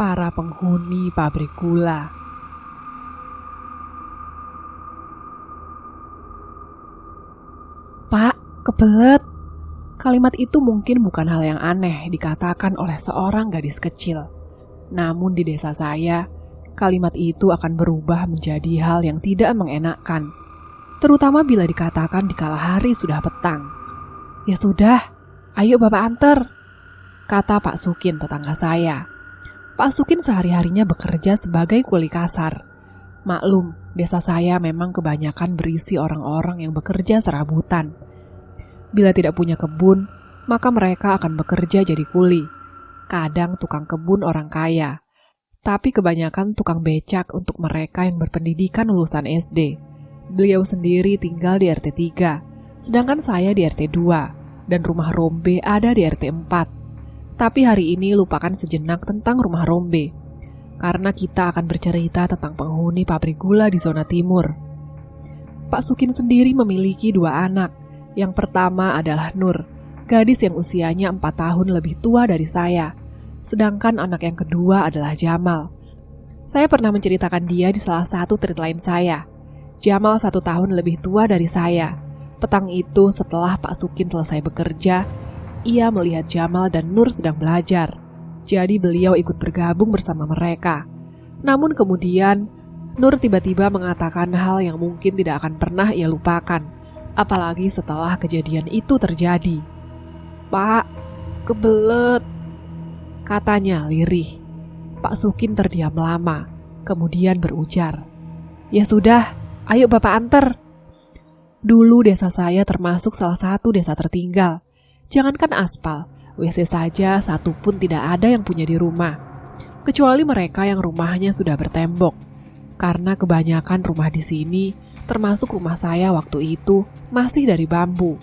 para penghuni pabrik gula. "Pak, kebelet." Kalimat itu mungkin bukan hal yang aneh dikatakan oleh seorang gadis kecil. Namun di desa saya, kalimat itu akan berubah menjadi hal yang tidak mengenakan. Terutama bila dikatakan di kala hari sudah petang. "Ya sudah, ayo Bapak antar," kata Pak Sukin tetangga saya. Pak Sukin sehari-harinya bekerja sebagai kuli kasar. Maklum, desa saya memang kebanyakan berisi orang-orang yang bekerja serabutan. Bila tidak punya kebun, maka mereka akan bekerja jadi kuli. Kadang tukang kebun orang kaya, tapi kebanyakan tukang becak untuk mereka yang berpendidikan lulusan SD. Beliau sendiri tinggal di RT 3, sedangkan saya di RT 2, dan rumah Rombe ada di RT 4. Tapi hari ini lupakan sejenak tentang rumah Rombe, karena kita akan bercerita tentang penghuni pabrik gula di zona timur. Pak Sukin sendiri memiliki 2 anak. Yang pertama adalah Nur, gadis yang usianya 4 tahun lebih tua dari saya. Sedangkan anak yang kedua adalah Jamal. Saya pernah menceritakan dia di salah satu tweet lain saya. Jamal 1 tahun lebih tua dari saya. Petang itu setelah Pak Sukin selesai bekerja, ia melihat Jamal dan Nur sedang belajar. Jadi beliau ikut bergabung bersama mereka. Namun kemudian, Nur tiba-tiba mengatakan hal yang mungkin tidak akan pernah ia lupakan. Apalagi setelah kejadian itu terjadi. "Pak, kebelet," katanya lirih. Pak Sukin terdiam lama, kemudian berujar, "Ya sudah, ayo Bapak antar." Dulu desa saya termasuk salah satu desa tertinggal. Jangankan aspal, WC saja satu pun tidak ada yang punya di rumah. Kecuali mereka yang rumahnya sudah bertembok. Karena kebanyakan rumah di sini, termasuk rumah saya waktu itu, masih dari bambu.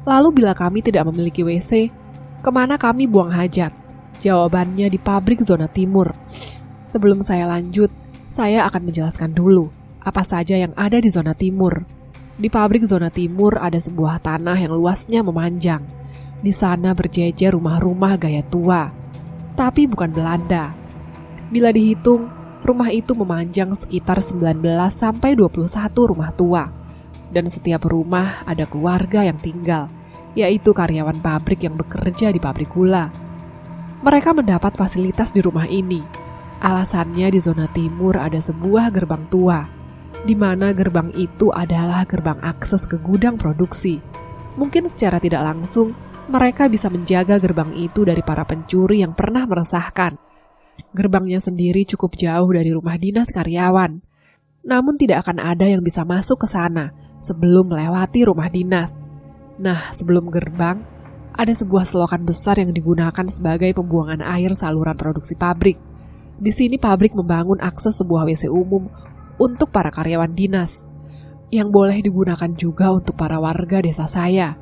Lalu bila kami tidak memiliki WC, kemana kami buang hajat? Jawabannya di pabrik zona timur. Sebelum saya lanjut, saya akan menjelaskan dulu apa saja yang ada di zona timur. Di pabrik zona timur ada sebuah tanah yang luasnya memanjang. Di sana berjejer rumah-rumah gaya tua, tapi bukan Belanda. Bila dihitung, rumah itu memanjang sekitar 19-21 rumah tua. Dan setiap rumah ada keluarga yang tinggal, yaitu karyawan pabrik yang bekerja di pabrik gula. Mereka mendapat fasilitas di rumah ini. Alasannya di zona timur ada sebuah gerbang tua, di mana gerbang itu adalah gerbang akses ke gudang produksi. Mungkin secara tidak langsung, mereka bisa menjaga gerbang itu dari para pencuri yang pernah meresahkan. Gerbangnya sendiri cukup jauh dari rumah dinas karyawan. Namun tidak akan ada yang bisa masuk ke sana sebelum melewati rumah dinas. Nah, sebelum gerbang, ada sebuah selokan besar yang digunakan sebagai pembuangan air saluran produksi pabrik. Di sini pabrik membangun akses sebuah WC umum untuk para karyawan dinas, yang boleh digunakan juga untuk para warga desa saya.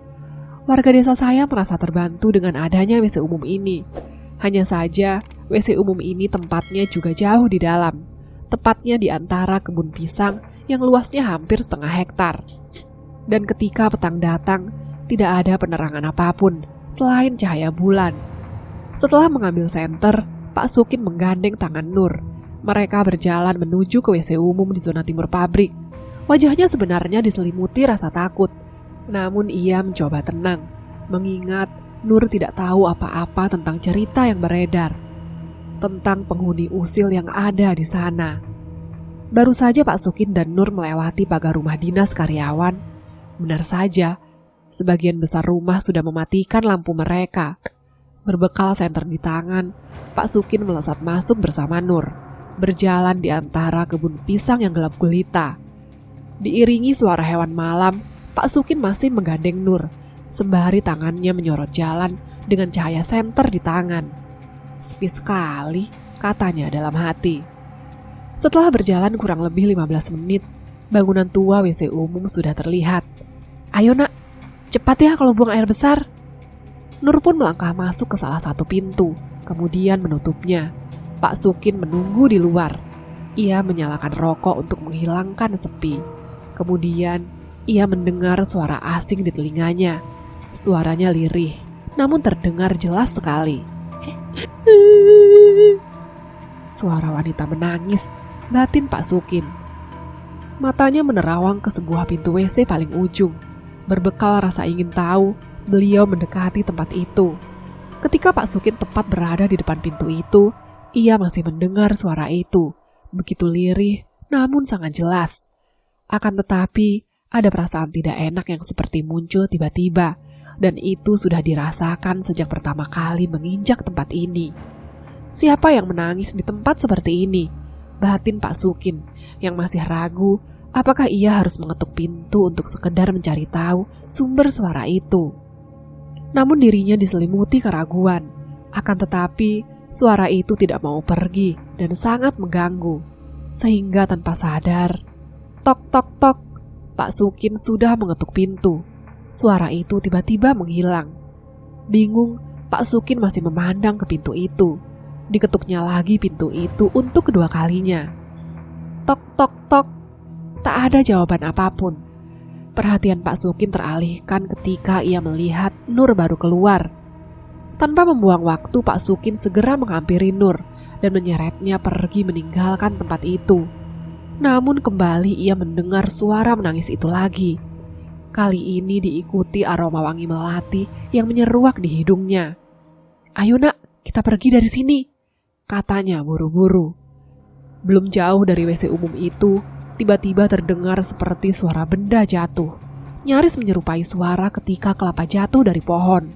Warga desa saya merasa terbantu dengan adanya WC umum ini. Hanya saja, WC umum ini tempatnya juga jauh di dalam, tepatnya di antara kebun pisang yang luasnya hampir setengah hektar. Dan ketika petang datang, tidak ada penerangan apapun selain cahaya bulan. Setelah mengambil senter, Pak Sukin menggandeng tangan Nur. Mereka berjalan menuju ke WC umum di zona timur pabrik. Wajahnya sebenarnya diselimuti rasa takut. Namun ia mencoba tenang, mengingat Nur tidak tahu apa-apa tentang cerita yang beredar, tentang penghuni usil yang ada di sana. Baru saja Pak Sukin dan Nur melewati pagar rumah dinas karyawan. Benar saja, sebagian besar rumah sudah mematikan lampu mereka. Berbekal senter di tangan, Pak Sukin melesat masuk bersama Nur, berjalan di antara kebun pisang yang gelap gulita. Diiringi suara hewan malam, Pak Sukin masih menggandeng Nur, sembari tangannya menyorot jalan dengan cahaya senter di tangan. "Sepi sekali," katanya dalam hati. Setelah berjalan kurang lebih 15 menit, bangunan tua WC umum sudah terlihat. "Ayo nak, cepat ya kalau buang air besar." Nur pun melangkah masuk ke salah satu pintu, kemudian menutupnya. Pak Sukin menunggu di luar. Ia menyalakan rokok untuk menghilangkan sepi. Kemudian, ia mendengar suara asing di telinganya. Suaranya lirih, namun terdengar jelas sekali. Suara wanita menangis, batin Pak Sukin. Matanya menerawang ke sebuah pintu WC paling ujung. Berbekal rasa ingin tahu, beliau mendekati tempat itu. Ketika Pak Sukin tepat berada di depan pintu itu, ia masih mendengar suara itu. Begitu lirih, namun sangat jelas. Akan tetapi, ada perasaan tidak enak yang seperti muncul tiba-tiba, dan itu sudah dirasakan sejak pertama kali menginjak tempat ini. Siapa yang menangis di tempat seperti ini? Batin Pak Sukin yang masih ragu apakah ia harus mengetuk pintu untuk sekedar mencari tahu sumber suara itu. Namun dirinya diselimuti keraguan. Akan tetapi suara itu tidak mau pergi dan sangat mengganggu. Sehingga tanpa sadar, tok tok tok, Pak Sukin sudah mengetuk pintu. Suara itu tiba-tiba menghilang. Bingung, Pak Sukin masih memandang ke pintu itu. Diketuknya lagi pintu itu untuk kedua kalinya. Tok tok tok. Tak ada jawaban apapun. Perhatian Pak Sukin teralihkan ketika ia melihat Nur baru keluar. Tanpa membuang waktu, Pak Sukin segera menghampiri Nur dan menyeretnya pergi meninggalkan tempat itu. Namun kembali ia mendengar suara menangis itu lagi. Kali ini diikuti aroma wangi melati yang menyeruak di hidungnya. "Ayo nak, kita pergi dari sini," katanya buru-buru. Belum jauh dari WC umum itu, tiba-tiba terdengar seperti suara benda jatuh. Nyaris menyerupai suara ketika kelapa jatuh dari pohon.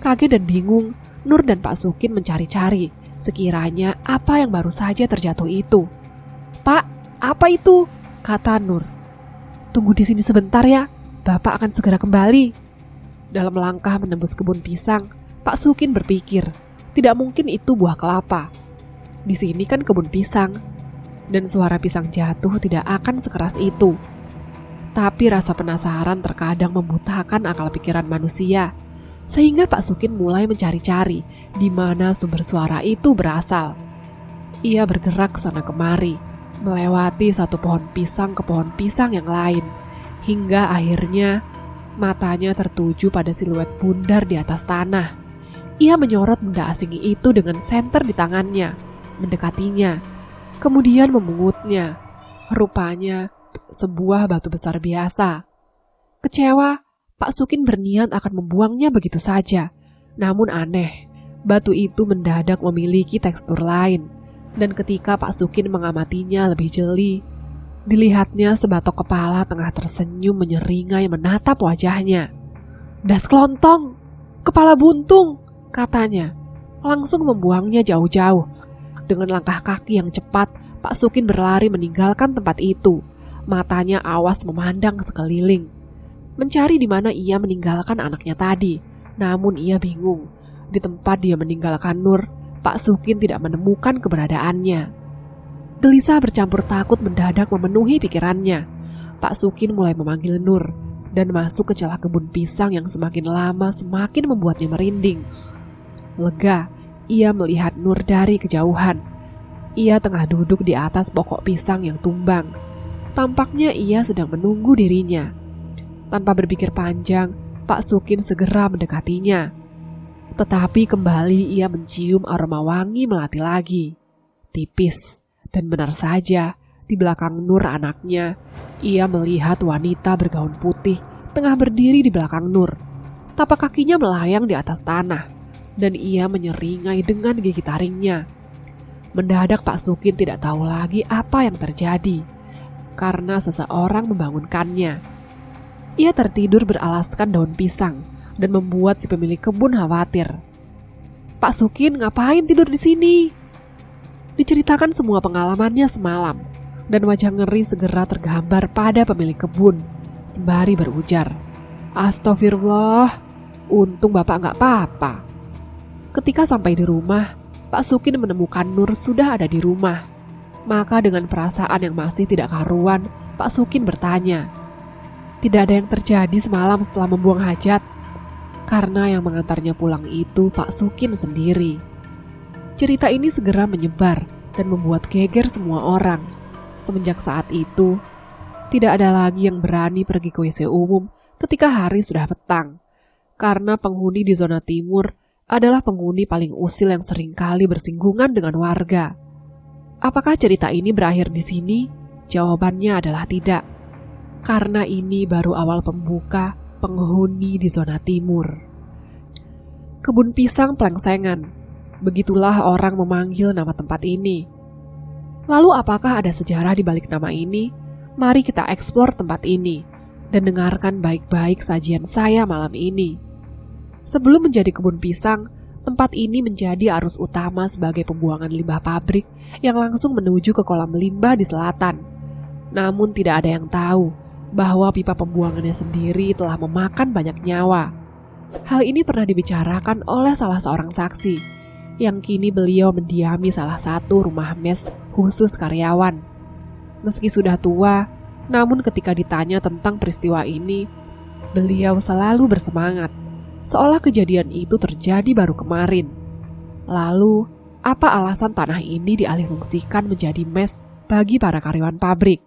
Kaget dan bingung, Nur dan Pak Sukin mencari-cari sekiranya apa yang baru saja terjatuh itu. "Pak, apa itu?" kata Nur. "Tunggu di sini sebentar ya, Bapak akan segera kembali." Dalam langkah menembus kebun pisang, Pak Sukin berpikir, tidak mungkin itu buah kelapa. Di sini kan kebun pisang, dan suara pisang jatuh tidak akan sekeras itu. Tapi rasa penasaran terkadang membutakan akal pikiran manusia, sehingga Pak Sukin mulai mencari-cari di mana sumber suara itu berasal. Ia bergerak sana kemari, melewati satu pohon pisang ke pohon pisang yang lain, hingga akhirnya matanya tertuju pada siluet bundar di atas tanah. Ia menyorot benda asing itu dengan senter di tangannya, mendekatinya, kemudian memungutnya. Rupanya sebuah batu besar biasa. Kecewa, Pak Sukin berniat akan membuangnya begitu saja. Namun aneh, batu itu mendadak memiliki tekstur lain. Dan ketika Pak Sukin mengamatinya lebih jeli, dilihatnya sebatok kepala tengah tersenyum menyeringai menatap wajahnya. "Das kelontong, kepala buntung," katanya, langsung membuangnya jauh-jauh. Dengan langkah kaki yang cepat, Pak Sukin berlari meninggalkan tempat itu. Matanya awas memandang sekeliling, mencari di mana ia meninggalkan anaknya tadi. Namun ia bingung. Di tempat dia meninggalkan Nur, Pak Sukin tidak menemukan keberadaannya. Gelisah bercampur takut mendadak memenuhi pikirannya. Pak Sukin mulai memanggil Nur dan masuk ke celah kebun pisang yang semakin lama semakin membuatnya merinding. Lega, ia melihat Nur dari kejauhan. Ia tengah duduk di atas pokok pisang yang tumbang. Tampaknya ia sedang menunggu dirinya. Tanpa berpikir panjang, Pak Sukin segera mendekatinya. Tetapi kembali ia mencium aroma wangi melati lagi. Tipis, dan benar saja, di belakang Nur anaknya, ia melihat wanita bergaun putih tengah berdiri di belakang Nur. Tapak kakinya melayang di atas tanah, dan ia menyeringai dengan gigi taringnya. Mendadak Pak Sukin tidak tahu lagi apa yang terjadi, karena seseorang membangunkannya. Ia tertidur beralaskan daun pisang dan membuat si pemilik kebun khawatir. "Pak Sukin, ngapain tidur di sini?" Diceritakan semua pengalamannya semalam, dan wajah ngeri segera tergambar pada pemilik kebun, sembari berujar, "Astagfirullah, untung Bapak nggak apa-apa." Ketika sampai di rumah, Pak Sukin menemukan Nur sudah ada di rumah. Maka dengan perasaan yang masih tidak karuan, Pak Sukin bertanya, "Tidak ada yang terjadi semalam setelah membuang hajat?" Karena yang mengantarnya pulang itu Pak Sukin sendiri. Cerita ini segera menyebar dan membuat geger semua orang. Semenjak saat itu, tidak ada lagi yang berani pergi ke WC umum ketika hari sudah petang. Karena penghuni di zona timur adalah penghuni paling usil yang seringkali bersinggungan dengan warga. Apakah cerita ini berakhir di sini? Jawabannya adalah tidak. Karena ini baru awal pembuka penghuni di zona timur. Kebun pisang Plengsengan. Begitulah orang memanggil nama tempat ini. Lalu apakah ada sejarah di balik nama ini? Mari kita eksplor tempat ini dan dengarkan baik-baik sajian saya malam ini. Sebelum menjadi kebun pisang, tempat ini menjadi arus utama sebagai pembuangan limbah pabrik yang langsung menuju ke kolam limbah di selatan. Namun tidak ada yang tahu bahwa pipa pembuangannya sendiri telah memakan banyak nyawa. Hal ini pernah dibicarakan oleh salah seorang saksi, yang kini beliau mendiami salah satu rumah mes khusus karyawan. Meski sudah tua, namun ketika ditanya tentang peristiwa ini, beliau selalu bersemangat, seolah kejadian itu terjadi baru kemarin. Lalu, apa alasan tanah ini dialihfungsikan menjadi mes bagi para karyawan pabrik?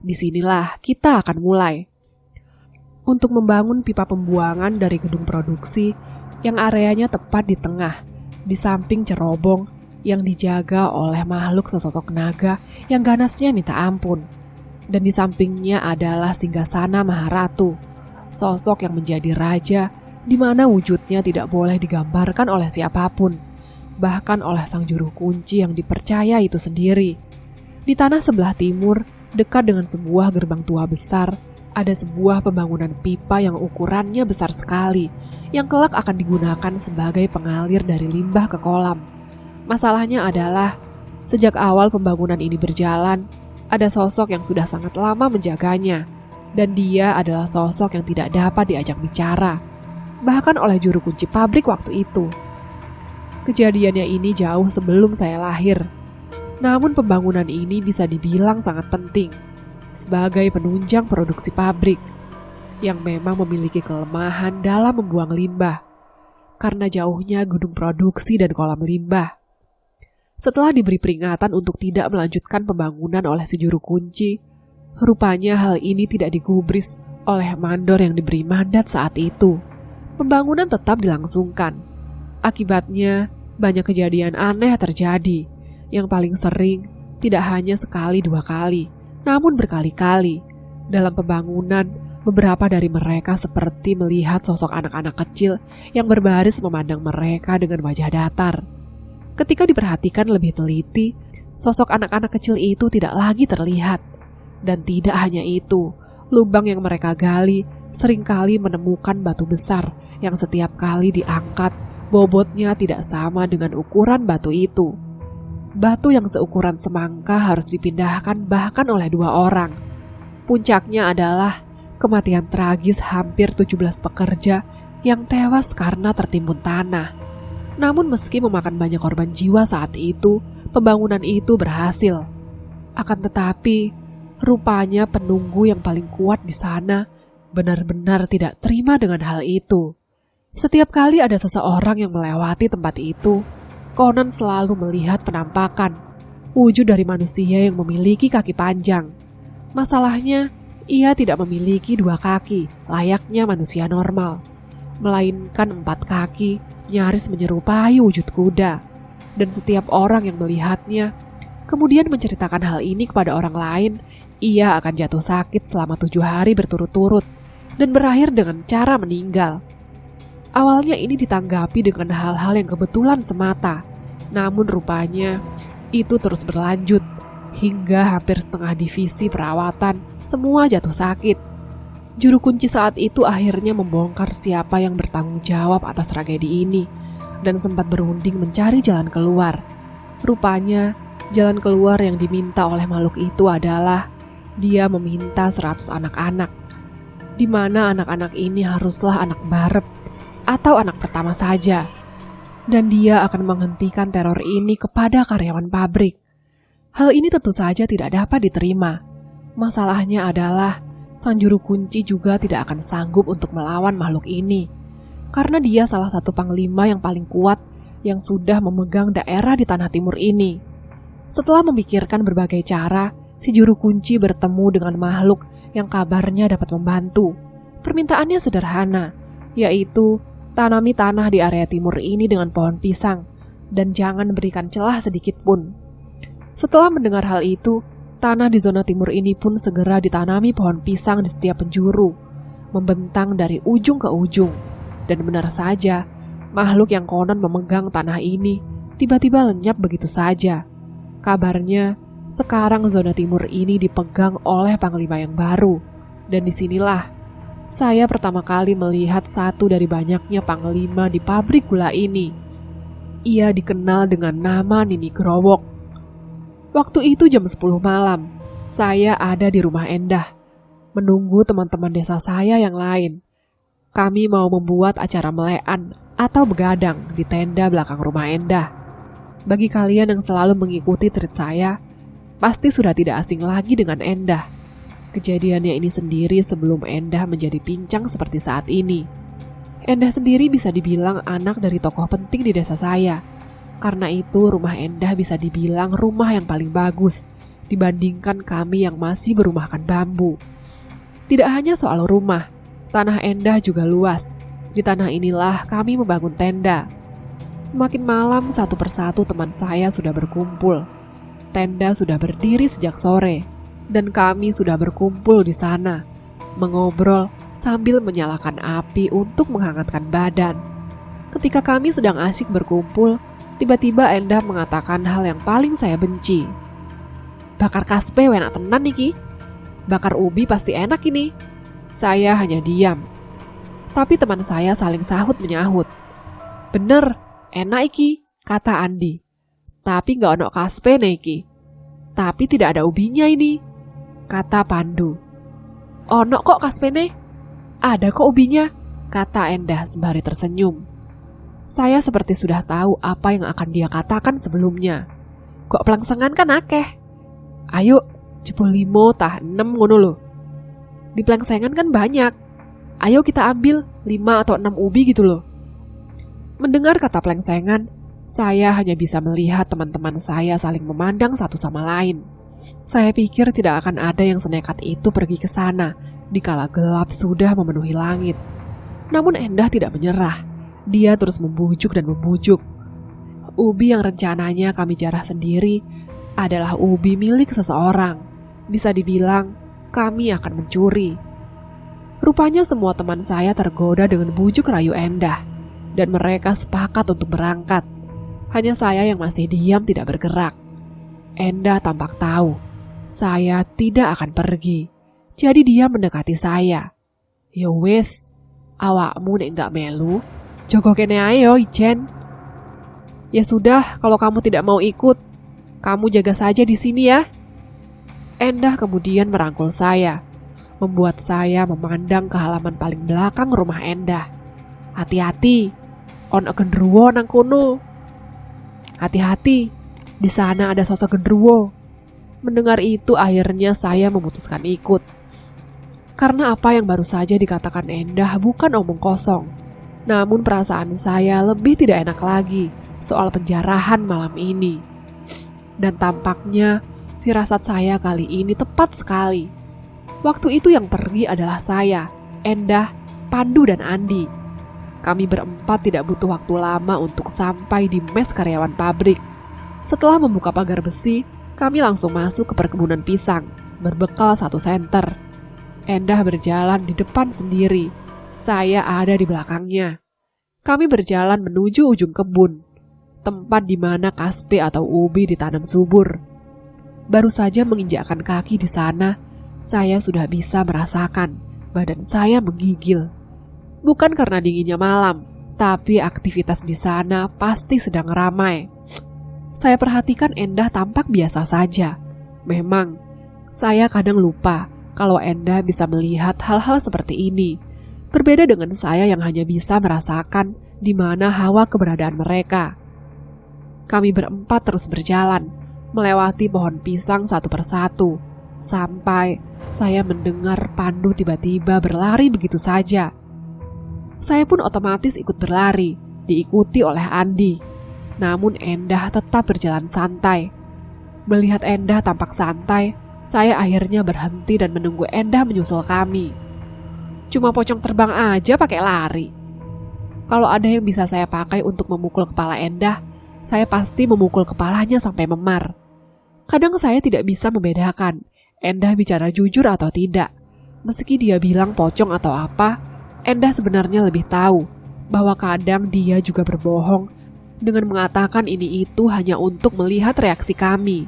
Disinilah kita akan mulai. Untuk membangun pipa pembuangan dari gedung produksi yang areanya tepat di tengah, di samping cerobong yang dijaga oleh makhluk sesosok naga yang ganasnya minta ampun. Dan di sampingnya adalah singgasana Maharatu, sosok yang menjadi raja di mana wujudnya tidak boleh digambarkan oleh siapapun, bahkan oleh sang juru kunci yang dipercaya itu sendiri. Di tanah sebelah timur, dekat dengan sebuah gerbang tua besar, ada sebuah pembangunan pipa yang ukurannya besar sekali, yang kelak akan digunakan sebagai pengalir dari limbah ke kolam. Masalahnya adalah, sejak awal pembangunan ini berjalan, ada sosok yang sudah sangat lama menjaganya, dan dia adalah sosok yang tidak dapat diajak bicara, bahkan oleh juru kunci pabrik waktu itu. Kejadiannya ini jauh sebelum saya lahir. Namun pembangunan ini bisa dibilang sangat penting sebagai penunjang produksi pabrik yang memang memiliki kelemahan dalam membuang limbah karena jauhnya gedung produksi dan kolam limbah. Setelah diberi peringatan untuk tidak melanjutkan pembangunan oleh si juru kunci, rupanya hal ini tidak digubris oleh mandor yang diberi mandat saat itu. Pembangunan tetap dilangsungkan. Akibatnya, banyak kejadian aneh terjadi. Yang paling sering tidak hanya sekali dua kali, namun berkali-kali. Dalam pembangunan, beberapa dari mereka seperti melihat sosok anak-anak kecil yang berbaris memandang mereka dengan wajah datar. Ketika diperhatikan lebih teliti, sosok anak-anak kecil itu tidak lagi terlihat. Dan tidak hanya itu, lubang yang mereka gali seringkali menemukan batu besar yang setiap kali diangkat, bobotnya tidak sama dengan ukuran batu itu. Batu yang seukuran semangka harus dipindahkan bahkan oleh 2 orang. Puncaknya adalah kematian tragis hampir 17 pekerja yang tewas karena tertimbun tanah. Namun meski memakan banyak korban jiwa saat itu, pembangunan itu berhasil. Akan tetapi, rupanya penunggu yang paling kuat di sana benar-benar tidak terima dengan hal itu. Setiap kali ada seseorang yang melewati tempat itu, konon selalu melihat penampakan wujud dari manusia yang memiliki kaki panjang. Masalahnya, ia tidak memiliki 2 kaki layaknya manusia normal, melainkan 4 kaki nyaris menyerupai wujud kuda. Dan setiap orang yang melihatnya kemudian menceritakan hal ini kepada orang lain, ia akan jatuh sakit selama 7 hari berturut-turut dan berakhir dengan cara meninggal. Awalnya ini ditanggapi dengan hal-hal yang kebetulan semata, namun rupanya itu terus berlanjut hingga hampir setengah divisi perawatan semua jatuh sakit. Juru kunci saat itu akhirnya membongkar siapa yang bertanggung jawab atas tragedi ini dan sempat berunding mencari jalan keluar. Rupanya jalan keluar yang diminta oleh makhluk itu adalah dia meminta 100 anak-anak, di mana anak-anak ini haruslah anak barep atau anak pertama saja, dan dia akan menghentikan teror ini kepada karyawan pabrik. Hal ini tentu saja tidak dapat diterima. Masalahnya adalah sang juru kunci juga tidak akan sanggup untuk melawan makhluk ini, karena dia salah satu panglima yang paling kuat yang sudah memegang daerah di tanah timur ini. Setelah memikirkan berbagai cara, si juru kunci bertemu dengan makhluk yang kabarnya dapat membantu. Permintaannya sederhana, yaitu tanami tanah di area timur ini dengan pohon pisang, dan jangan berikan celah sedikit pun. Setelah mendengar hal itu, tanah di zona timur ini pun segera ditanami pohon pisang di setiap penjuru, membentang dari ujung ke ujung. Dan benar saja, makhluk yang konon memegang tanah ini tiba-tiba lenyap begitu saja. Kabarnya, sekarang zona timur ini dipegang oleh panglima yang baru. Dan disinilah saya pertama kali melihat satu dari banyaknya panglima di pabrik gula ini. Ia dikenal dengan nama Nini Growok. Waktu itu jam 10 malam, saya ada di rumah Endah, menunggu teman-teman desa saya yang lain. Kami mau membuat acara melean atau begadang di tenda belakang rumah Endah. Bagi kalian yang selalu mengikuti treat saya, pasti sudah tidak asing lagi dengan Endah. Kejadiannya ini sendiri sebelum Endah menjadi pincang seperti saat ini. Endah sendiri bisa dibilang anak dari tokoh penting di desa saya. Karena itu rumah Endah bisa dibilang rumah yang paling bagus dibandingkan kami yang masih berumahkan bambu. Tidak hanya soal rumah, tanah Endah juga luas. Di tanah inilah kami membangun tenda. Semakin malam satu persatu teman saya sudah berkumpul. Tenda sudah berdiri sejak sore. Dan kami sudah berkumpul di sana, mengobrol sambil menyalakan api untuk menghangatkan badan. Ketika kami sedang asyik berkumpul, tiba-tiba Endah mengatakan hal yang paling saya benci. "Bakar kaspe enak tenan niki. Bakar ubi pasti enak ini." Saya hanya diam. Tapi teman saya saling sahut menyahut. "Bener, enak iki," kata Andi. "Tapi nggak ono kaspe iki. Tapi tidak ada ubinya ini," kata Pandu. "Ono kok kaspene? Ada kok ubinya," kata Endah sembari tersenyum. Saya seperti sudah tahu apa yang akan dia katakan sebelumnya. "Kok pelangsengan kan akeh. Ayo, jebul 5 tah 6 ngono lho. Di pelangsengan kan banyak. Ayo kita ambil 5 atau 6 ubi gitu loh." Mendengar kata pelangsengan, saya hanya bisa melihat teman-teman saya saling memandang satu sama lain. Saya pikir tidak akan ada yang senekat itu pergi ke sana dikala gelap sudah memenuhi langit. Namun Endah tidak menyerah. Dia terus membujuk dan membujuk. Ubi yang rencananya kami jarah sendiri adalah ubi milik seseorang. Bisa dibilang kami akan mencuri. Rupanya semua teman saya tergoda dengan bujuk rayu Endah, dan mereka sepakat untuk berangkat. Hanya saya yang masih diam tidak bergerak. Endah tampak tahu saya tidak akan pergi, jadi dia mendekati saya. "Ya wis, awakmu nek gak melu, jogo kene ayo Ijen." "Ya sudah, kalau kamu tidak mau ikut, kamu jaga saja di sini ya." Endah kemudian merangkul saya, membuat saya memandang ke halaman paling belakang rumah Endah. "Hati-hati, ono gendruwo nang kono. Hati-hati, di sana ada sosok gendruwo." Mendengar itu akhirnya saya memutuskan ikut. Karena apa yang baru saja dikatakan Endah bukan omong kosong. Namun perasaan saya lebih tidak enak lagi soal penjarahan malam ini. Dan tampaknya firasat saya kali ini tepat sekali. Waktu itu yang pergi adalah saya, Endah, Pandu dan Andi. Kami berempat tidak butuh waktu lama untuk sampai di mes karyawan pabrik. Setelah membuka pagar besi, kami langsung masuk ke perkebunan pisang, berbekal 1 senter. Endah berjalan di depan sendiri, saya ada di belakangnya. Kami berjalan menuju ujung kebun, tempat di mana kaspe atau ubi ditanam subur. Baru saja menginjakkan kaki di sana, saya sudah bisa merasakan badan saya menggigil. Bukan karena dinginnya malam, tapi aktivitas di sana pasti sedang ramai. Saya perhatikan Endah tampak biasa saja. Memang, saya kadang lupa kalau Endah bisa melihat hal-hal seperti ini. Berbeda dengan saya yang hanya bisa merasakan di mana hawa keberadaan mereka. Kami berempat terus berjalan, melewati pohon pisang satu persatu, sampai saya mendengar Pandu tiba-tiba berlari begitu saja. Saya pun otomatis ikut berlari, diikuti oleh Andi. Namun Endah tetap berjalan santai. Melihat Endah tampak santai, saya akhirnya berhenti dan menunggu Endah menyusul kami. Cuma pocong terbang aja pakai lari. Kalau ada yang bisa saya pakai untuk memukul kepala Endah, saya pasti memukul kepalanya sampai memar. Kadang saya tidak bisa membedakan Endah bicara jujur atau tidak. Meski dia bilang pocong atau apa, Endah sebenarnya lebih tahu bahwa kadang dia juga berbohong dengan mengatakan ini itu hanya untuk melihat reaksi kami.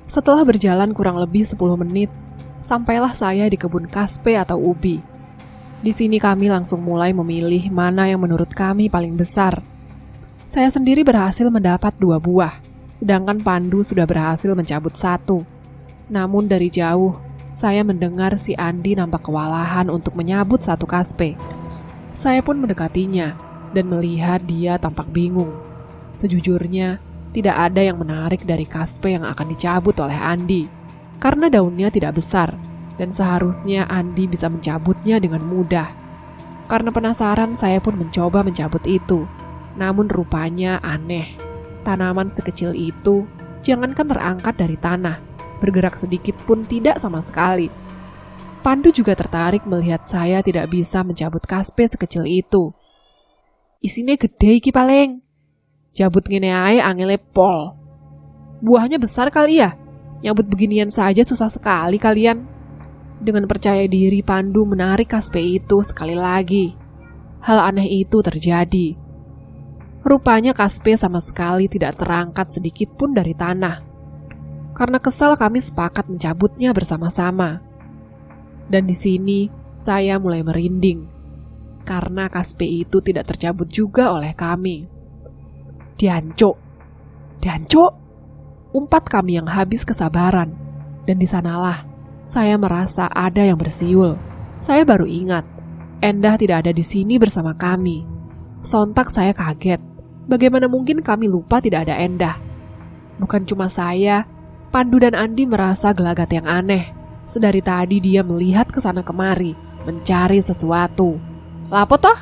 Setelah berjalan kurang lebih 10 menit, sampailah saya di kebun kaspe atau ubi. Di sini kami langsung mulai memilih mana yang menurut kami paling besar. Saya sendiri berhasil mendapat 2 buah, sedangkan Pandu sudah berhasil mencabut 1. Namun dari jauh, saya mendengar si Andi nampak kewalahan untuk menyabut 1 kaspe. Saya pun mendekatinya dan melihat dia tampak bingung. Sejujurnya, tidak ada yang menarik dari kaspe yang akan dicabut oleh Andi, karena daunnya tidak besar, dan seharusnya Andi bisa mencabutnya dengan mudah. Karena penasaran, saya pun mencoba mencabut itu. Namun rupanya aneh. Tanaman sekecil itu, jangankan terangkat dari tanah, bergerak sedikit pun tidak sama sekali. Pandu juga tertarik melihat saya tidak bisa mencabut kaspe sekecil itu. Isine gede iki paling. Jabut ngene ae angele pol. Buahnya besar kali ya? Nyabut beginian saja susah sekali kalian. Dengan percaya diri Pandu menarik kaspe itu sekali lagi. Hal aneh itu terjadi. Rupanya kaspe sama sekali tidak terangkat sedikit pun dari tanah. Karena kesal kami sepakat mencabutnya bersama-sama. Dan di sini saya mulai merinding. Karena kaspe itu tidak tercabut juga oleh kami. Diancuk. Umpat kami yang habis kesabaran. Dan di sanalah saya merasa ada yang bersiul. Saya baru ingat, Endah tidak ada di sini bersama kami. Sontak saya kaget. Bagaimana mungkin kami lupa tidak ada Endah? Bukan cuma saya, Pandu dan Andi merasa gelagat yang aneh. Sedari tadi dia melihat ke sana kemari, mencari sesuatu. Lapo toh?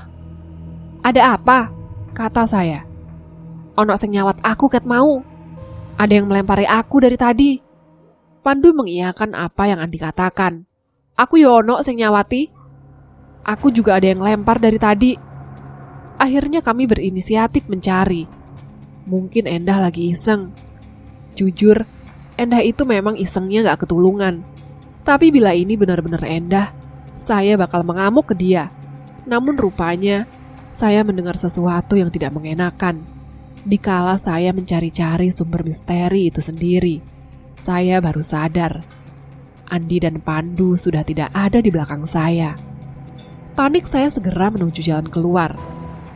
Ada apa? Kata saya. Ono sing nyawat aku ket mau. Ada yang melempari aku dari tadi. Pandu mengiyakan apa yang Andi katakan. Aku yono sing nyawati. Aku juga ada yang lempar dari tadi. Akhirnya kami berinisiatif mencari. Mungkin Endah lagi iseng. Jujur, Endah itu memang isengnya gak ketulungan. Tapi bila ini benar-benar Endah, saya bakal mengamuk ke dia. Namun rupanya, saya mendengar sesuatu yang tidak mengenakan. Dikala saya mencari-cari sumber misteri itu sendiri, saya baru sadar. Andi dan Pandu sudah tidak ada di belakang saya. Panik saya segera menuju jalan keluar.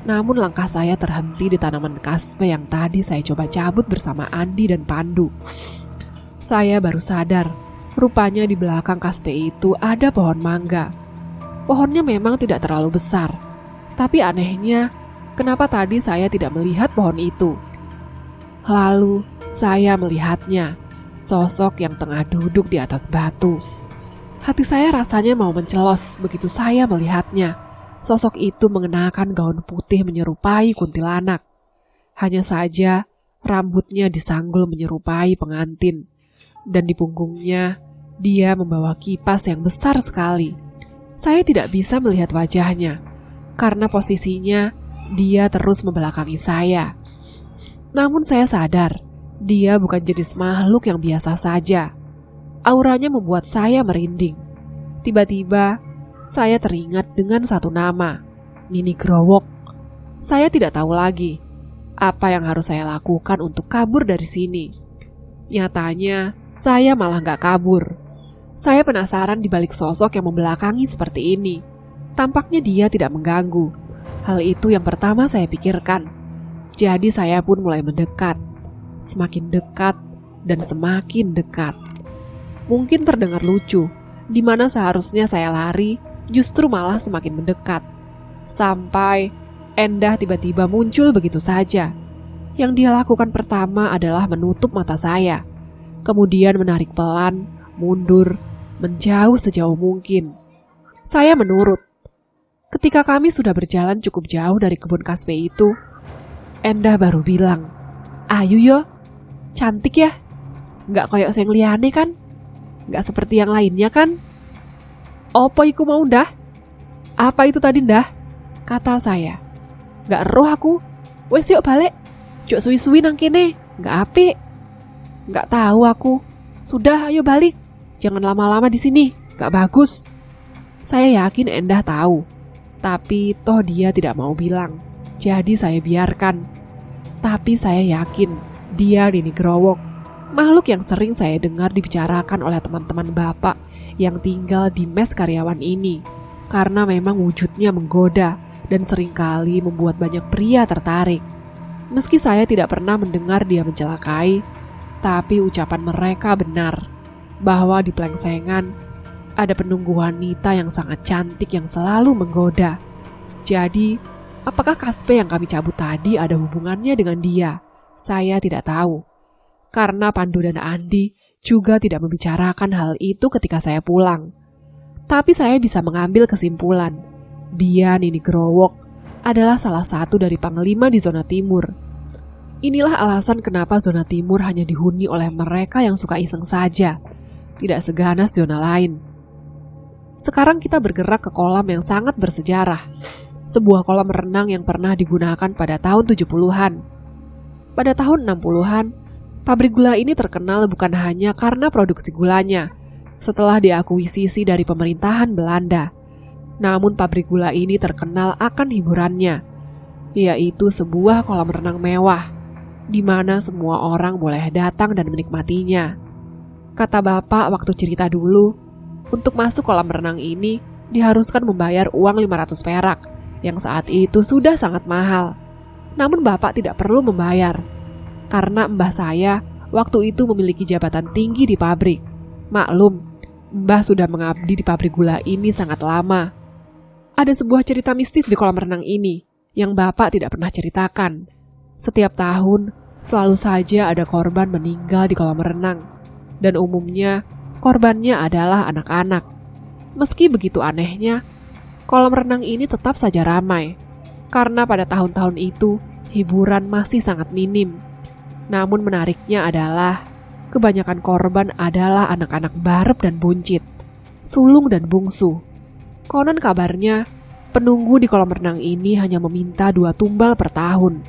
Namun langkah saya terhenti di tanaman kaspe yang tadi saya coba cabut bersama Andi dan Pandu. Saya baru sadar, rupanya di belakang kaspe itu ada pohon mangga. Pohonnya memang tidak terlalu besar, tapi anehnya, kenapa tadi saya tidak melihat pohon itu? Lalu saya melihatnya, sosok yang tengah duduk di atas batu. Hati saya rasanya mau mencelos begitu saya melihatnya. Sosok itu mengenakan gaun putih menyerupai kuntilanak. Hanya saja rambutnya disanggul menyerupai pengantin. Dan di punggungnya dia membawa kipas yang besar sekali. Saya tidak bisa melihat wajahnya karena posisinya dia terus membelakangi saya. Namun saya sadar dia bukan jenis makhluk yang biasa saja. Auranya membuat saya merinding. Tiba-tiba saya teringat dengan satu nama, Nini Growok. Saya tidak tahu lagi apa yang harus saya lakukan untuk kabur dari sini. Nyatanya, saya malah gak kabur. Saya penasaran di balik sosok yang membelakangi seperti ini. Tampaknya dia tidak mengganggu. Hal itu yang pertama saya pikirkan. Jadi saya pun mulai mendekat. Semakin dekat dan semakin dekat. Mungkin terdengar lucu, di mana seharusnya saya lari, justru malah semakin mendekat. Sampai Endah tiba-tiba muncul begitu saja. Yang dia lakukan pertama adalah menutup mata saya. Kemudian menarik pelan, mundur, menjauh sejauh mungkin. Saya menurut. Ketika kami sudah berjalan cukup jauh dari kebun kaspe itu, Endah baru bilang, "Ayu yo, cantik ya? Nggak koyok sing liyane kan? Nggak seperti yang lainnya kan?" "Opo iku mau ndah?" "Apa itu tadi ndah?" kata saya. "Nggak roh aku. Wes yuk balik. Jok suwi-suwi nang kene, nggak apik." Nggak tahu aku. Sudah, ayo balik. Jangan lama-lama di sini, nggak bagus. Saya yakin Endah tahu, tapi toh dia tidak mau bilang. Jadi saya biarkan. Tapi saya yakin dia Nini Growok, makhluk yang sering saya dengar dibicarakan oleh teman-teman bapak yang tinggal di mes karyawan ini. Karena memang wujudnya menggoda dan seringkali membuat banyak pria tertarik. Meski saya tidak pernah mendengar dia mencelakai, tapi ucapan mereka benar, bahwa di Plengsengan ada penunggu wanita yang sangat cantik yang selalu menggoda. Jadi, apakah Kaspe yang kami cabut tadi ada hubungannya dengan dia? Saya tidak tahu. Karena Pandu dan Andi juga tidak membicarakan hal itu ketika saya pulang. Tapi saya bisa mengambil kesimpulan, dia Nini Growok adalah salah satu dari panglima di zona timur. Inilah alasan kenapa zona timur hanya dihuni oleh mereka yang suka iseng saja, tidak seganas zona lain. Sekarang kita bergerak ke kolam yang sangat bersejarah, sebuah kolam renang yang pernah digunakan pada tahun 70-an. Pada tahun 60-an, pabrik gula ini terkenal bukan hanya karena produksi gulanya, setelah diakuisisi dari pemerintahan Belanda. Namun pabrik gula ini terkenal akan hiburannya, yaitu sebuah kolam renang mewah, di mana semua orang boleh datang dan menikmatinya. Kata bapak waktu cerita dulu, untuk masuk kolam renang ini diharuskan membayar uang 500 perak, yang saat itu sudah sangat mahal. Namun bapak tidak perlu membayar, karena mbah saya waktu itu memiliki jabatan tinggi di pabrik. Maklum, mbah sudah mengabdi di pabrik gula ini sangat lama. Ada sebuah cerita mistis di kolam renang ini yang bapak tidak pernah ceritakan. Setiap tahun, selalu saja ada korban meninggal di kolam renang. Dan umumnya, korbannya adalah anak-anak. Meski begitu anehnya, kolam renang ini tetap saja ramai. Karena pada tahun-tahun itu, hiburan masih sangat minim. Namun menariknya adalah kebanyakan korban adalah anak-anak barep dan buncit, sulung dan bungsu. Konon kabarnya, penunggu di kolam renang ini hanya meminta 2 tumbal per tahun.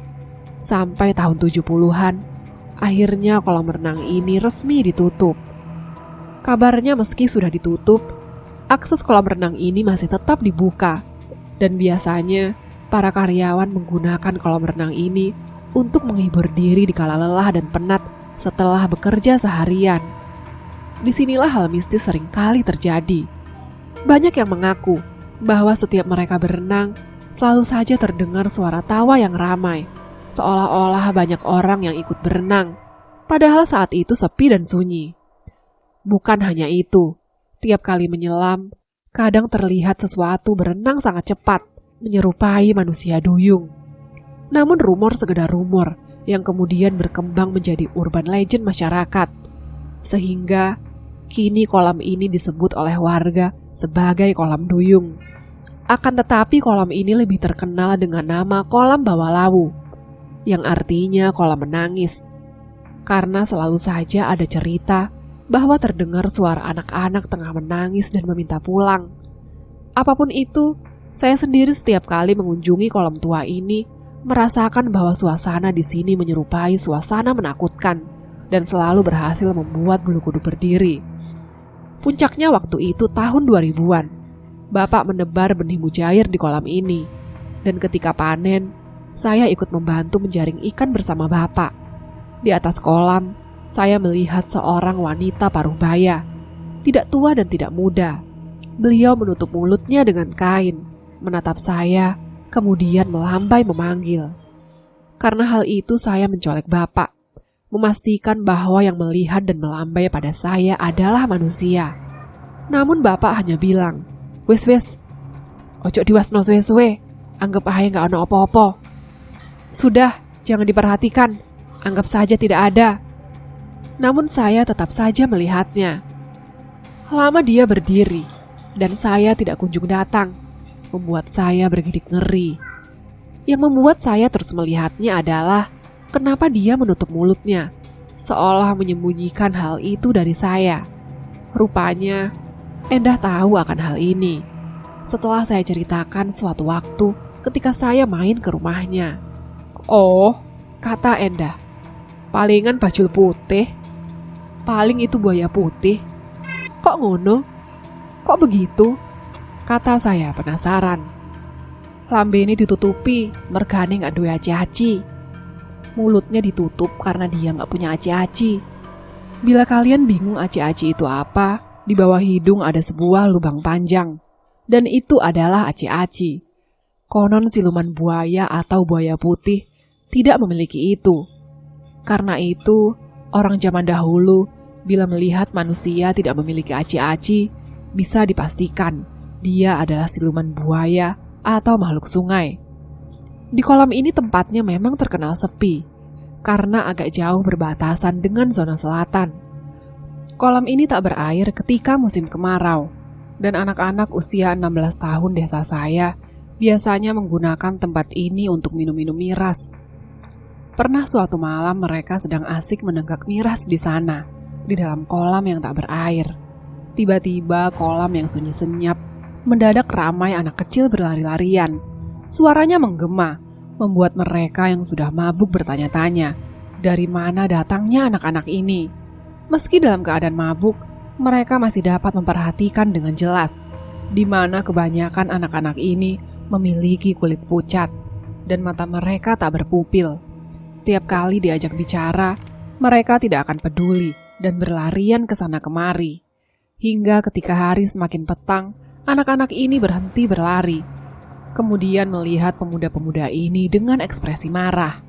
Sampai tahun 70-an, akhirnya kolam renang ini resmi ditutup. Kabarnya meski sudah ditutup, akses kolam renang ini masih tetap dibuka. Dan biasanya, para karyawan menggunakan kolam renang ini untuk menghibur diri di kala lelah dan penat setelah bekerja seharian. Disinilah hal mistis seringkali terjadi. Banyak yang mengaku bahwa setiap mereka berenang, selalu saja terdengar suara tawa yang ramai, seolah-olah banyak orang yang ikut berenang, padahal saat itu sepi dan sunyi. Bukan hanya itu, tiap kali menyelam, kadang terlihat sesuatu berenang sangat cepat, menyerupai manusia duyung. Namun rumor sekedar rumor, yang kemudian berkembang menjadi urban legend masyarakat. Sehingga kini kolam ini disebut oleh warga sebagai kolam duyung. Akan tetapi kolam ini lebih terkenal dengan nama kolam Bawalawu, yang artinya kolam menangis. Karena selalu saja ada cerita bahwa terdengar suara anak-anak tengah menangis dan meminta pulang. Apapun itu, saya sendiri setiap kali mengunjungi kolam tua ini merasakan bahwa suasana di sini menyerupai suasana menakutkan dan selalu berhasil membuat bulu kuduk berdiri. Puncaknya waktu itu tahun 2000-an. Bapak menebar benih mujair di kolam ini. Dan ketika panen, saya ikut membantu menjaring ikan bersama bapak. Di atas kolam, saya melihat seorang wanita paruh baya. Tidak tua dan tidak muda. Beliau menutup mulutnya dengan kain, menatap saya, kemudian melambai memanggil. Karena hal itu saya mencolek bapak, memastikan bahwa yang melihat dan melambai pada saya adalah manusia. Namun bapak hanya bilang, "Wes, ojo diwasno suwe-suwe, anggap aja gak ono opo-opo. Sudah, jangan diperhatikan, anggap saja tidak ada." Namun saya tetap saja melihatnya. Lama dia berdiri, dan saya tidak kunjung datang, membuat saya bergidik ngeri. Yang membuat saya terus melihatnya adalah kenapa dia menutup mulutnya, seolah menyembunyikan hal itu dari saya. Rupanya, Endah tahu akan hal ini. Setelah saya ceritakan suatu waktu ketika saya main ke rumahnya. "Oh," kata Endah, "palingan bajul putih. Paling itu buaya putih. Kok ngono? Kok begitu? Kata saya penasaran. Lambe ini ditutupi, mergane gak duwe aci-aci. Mulutnya ditutup karena dia gak punya aci-aci. Bila kalian bingung aci-aci itu apa, di bawah hidung ada sebuah lubang panjang. Dan itu adalah aci-aci. Konon siluman buaya atau buaya putih tidak memiliki itu. Karena itu, orang zaman dahulu bila melihat manusia tidak memiliki aci-aci, bisa dipastikan dia adalah siluman buaya atau makhluk sungai. Di kolam ini tempatnya memang terkenal sepi, karena agak jauh berbatasan dengan zona selatan. Kolam ini tak berair ketika musim kemarau, dan anak-anak usia 16 tahun desa saya biasanya menggunakan tempat ini untuk minum-minum miras. Pernah suatu malam mereka sedang asik menenggak miras di sana, di dalam kolam yang tak berair. Tiba-tiba kolam yang sunyi senyap, mendadak ramai anak kecil berlari-larian. Suaranya menggema, membuat mereka yang sudah mabuk bertanya-tanya, dari mana datangnya anak-anak ini. Meski dalam keadaan mabuk, mereka masih dapat memperhatikan dengan jelas, di mana kebanyakan anak-anak ini memiliki kulit pucat, dan mata mereka tak berpupil. Setiap kali diajak bicara, mereka tidak akan peduli dan berlarian ke sana kemari. Hingga ketika hari semakin petang, anak-anak ini berhenti berlari. Kemudian melihat pemuda-pemuda ini dengan ekspresi marah.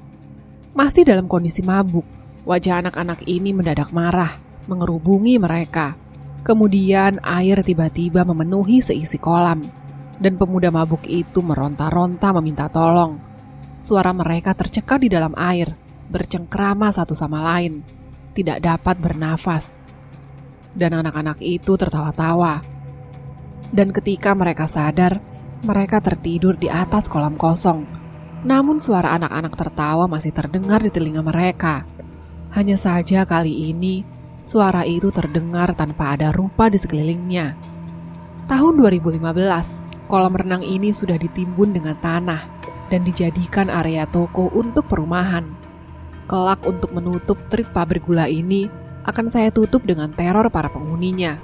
Masih dalam kondisi mabuk, wajah anak-anak ini mendadak marah, mengerubungi mereka. Kemudian air tiba-tiba memenuhi seisi kolam, dan pemuda mabuk itu meronta-ronta meminta tolong. Suara mereka tercekat di dalam air, bercengkrama satu sama lain, tidak dapat bernafas. Dan anak-anak itu tertawa-tawa. Dan ketika mereka sadar, mereka tertidur di atas kolam kosong. Namun suara anak-anak tertawa masih terdengar di telinga mereka. Hanya saja kali ini, suara itu terdengar tanpa ada rupa di sekelilingnya. Tahun 2015, kolam renang ini sudah ditimbun dengan tanah dan dijadikan area toko untuk perumahan. Kelak untuk menutup trip pabrik gula ini, akan saya tutup dengan teror para penghuninya.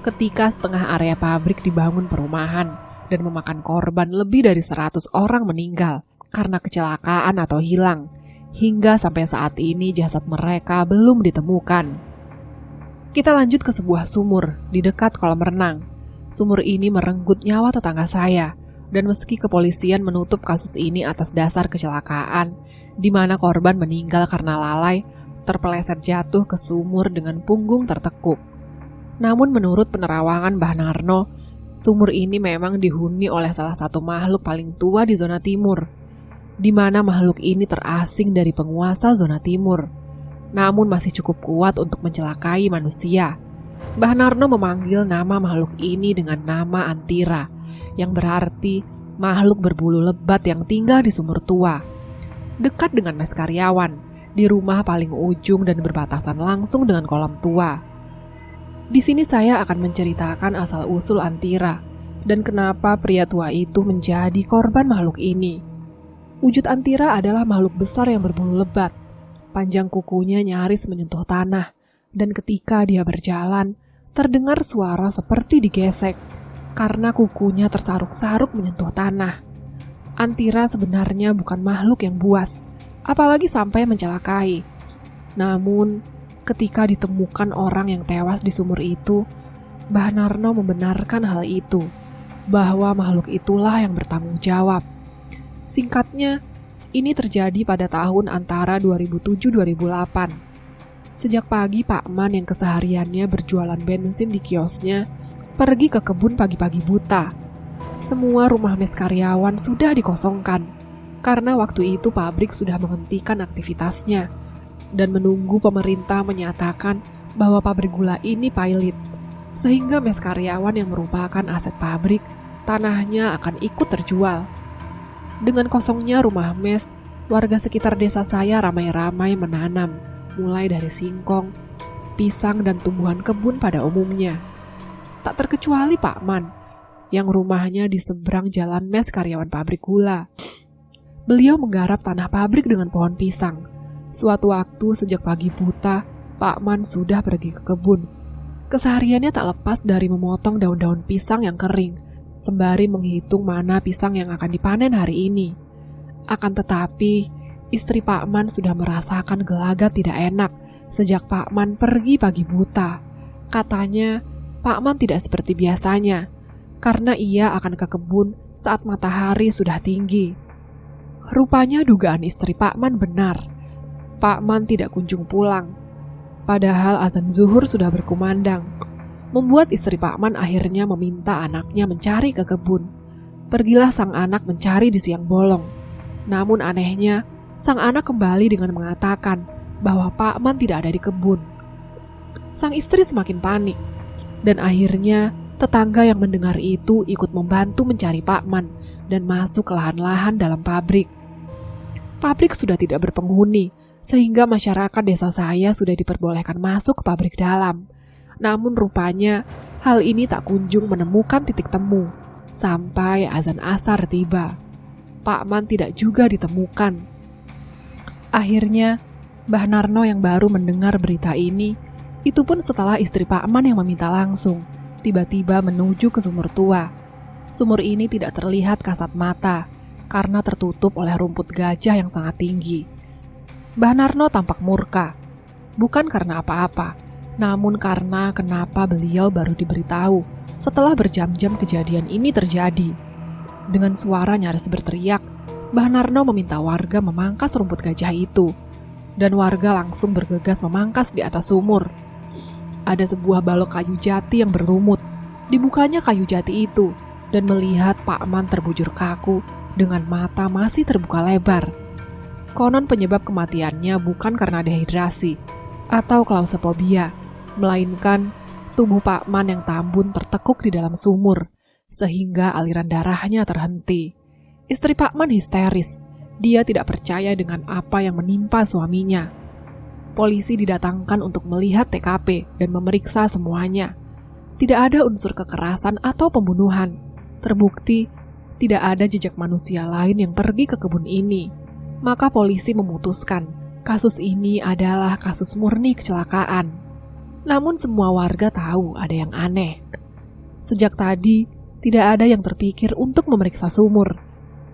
Ketika setengah area pabrik dibangun perumahan dan memakan korban lebih dari 100 orang meninggal karena kecelakaan atau hilang, hingga sampai saat ini jasad mereka belum ditemukan. Kita lanjut ke sebuah sumur di dekat kolam renang. Sumur ini merenggut nyawa tetangga saya, dan meski kepolisian menutup kasus ini atas dasar kecelakaan, di mana korban meninggal karena lalai, terpeleset jatuh ke sumur dengan punggung tertekuk. Namun menurut penerawangan Mbah Narno, sumur ini memang dihuni oleh salah satu makhluk paling tua di zona timur, di mana makhluk ini terasing dari penguasa zona timur, namun masih cukup kuat untuk mencelakai manusia. Mbah Narno memanggil nama makhluk ini dengan nama Antira, yang berarti makhluk berbulu lebat yang tinggal di sumur tua, dekat dengan mes karyawan, di rumah paling ujung dan berbatasan langsung dengan kolam tua. Di sini saya akan menceritakan asal-usul Antira dan kenapa pria tua itu menjadi korban makhluk ini. Wujud Antira adalah makhluk besar yang berbulu lebat. Panjang kukunya nyaris menyentuh tanah, dan ketika dia berjalan, terdengar suara seperti digesek karena kukunya tersaruk-saruk menyentuh tanah. Antira sebenarnya bukan makhluk yang buas, apalagi sampai mencelakai. Namun, ketika ditemukan orang yang tewas di sumur itu, Mbah Narno membenarkan hal itu, bahwa makhluk itulah yang bertanggung jawab. Singkatnya, ini terjadi pada tahun antara 2007-2008. Sejak pagi Pak Man yang kesehariannya berjualan bensin di kiosnya, pergi ke kebun pagi-pagi buta. Semua rumah mes karyawan sudah dikosongkan, karena waktu itu pabrik sudah menghentikan aktivitasnya dan menunggu pemerintah menyatakan bahwa pabrik gula ini pilot, sehingga mes karyawan yang merupakan aset pabrik, tanahnya akan ikut terjual. Dengan kosongnya rumah mes, warga sekitar desa saya ramai-ramai menanam, mulai dari singkong, pisang, dan tumbuhan kebun pada umumnya. Tak terkecuali Pak Man, yang rumahnya di seberang jalan mes karyawan pabrik gula. Beliau menggarap tanah pabrik dengan pohon pisang. Suatu waktu sejak pagi buta, Pak Man sudah pergi ke kebun. Kesehariannya tak lepas dari memotong daun-daun pisang yang kering, sembari menghitung mana pisang yang akan dipanen hari ini. Akan tetapi, istri Pak Man sudah merasakan gelagat tidak enak sejak Pak Man pergi pagi buta. Katanya, Pak Man tidak seperti biasanya, karena ia akan ke kebun saat matahari sudah tinggi. Rupanya dugaan istri Pak Man benar. Pak Man tidak kunjung pulang. Padahal azan zuhur sudah berkumandang, membuat istri Pak Man akhirnya meminta anaknya mencari ke kebun. Pergilah sang anak mencari di siang bolong. Namun anehnya, sang anak kembali dengan mengatakan bahwa Pak Man tidak ada di kebun. Sang istri semakin panik, dan akhirnya tetangga yang mendengar itu ikut membantu mencari Pak Man dan masuk ke lahan-lahan dalam pabrik. Pabrik sudah tidak berpenghuni, sehingga masyarakat desa saya sudah diperbolehkan masuk ke pabrik dalam. Namun rupanya hal ini tak kunjung menemukan titik temu sampai azan asar tiba. Pak Man tidak juga ditemukan. Akhirnya Mbah Narno yang baru mendengar berita ini, itu pun setelah istri Pak Man yang meminta langsung, tiba-tiba menuju ke sumur tua. Sumur ini tidak terlihat kasat mata karena tertutup oleh rumput gajah yang sangat tinggi. Mbah Narno tampak murka, bukan karena apa-apa, namun karena kenapa beliau baru diberitahu setelah berjam-jam kejadian ini terjadi. Dengan suara nyaris berteriak, Mbah Narno meminta warga memangkas rumput gajah itu, dan warga langsung bergegas memangkas di atas sumur. Ada sebuah balok kayu jati yang berlumut. Dibukanya kayu jati itu, dan melihat Pak Man terbujur kaku dengan mata masih terbuka lebar. Konon penyebab kematiannya bukan karena dehidrasi atau klaustrophobia, melainkan tubuh Pak Man yang tambun tertekuk di dalam sumur, sehingga aliran darahnya terhenti. Istri Pak Man histeris, dia tidak percaya dengan apa yang menimpa suaminya. Polisi didatangkan untuk melihat TKP dan memeriksa semuanya. Tidak ada unsur kekerasan atau pembunuhan. Terbukti, tidak ada jejak manusia lain yang pergi ke kebun ini. Maka polisi memutuskan kasus ini adalah kasus murni kecelakaan. Namun semua warga tahu ada yang aneh. Sejak tadi, tidak ada yang terpikir untuk memeriksa sumur,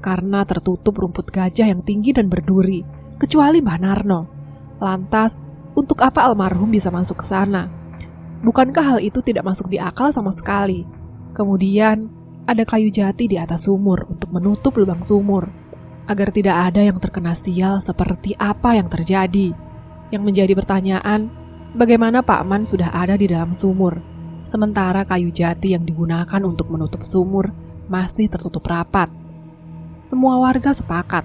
karena tertutup rumput gajah yang tinggi dan berduri, kecuali Mbah Narno. Lantas, untuk apa almarhum bisa masuk ke sana? Bukankah hal itu tidak masuk di akal sama sekali? Kemudian, ada kayu jati di atas sumur untuk menutup lubang sumur, agar tidak ada yang terkena sial seperti apa yang terjadi. Yang menjadi pertanyaan, bagaimana Pak Man sudah ada di dalam sumur, sementara kayu jati yang digunakan untuk menutup sumur masih tertutup rapat. Semua warga sepakat,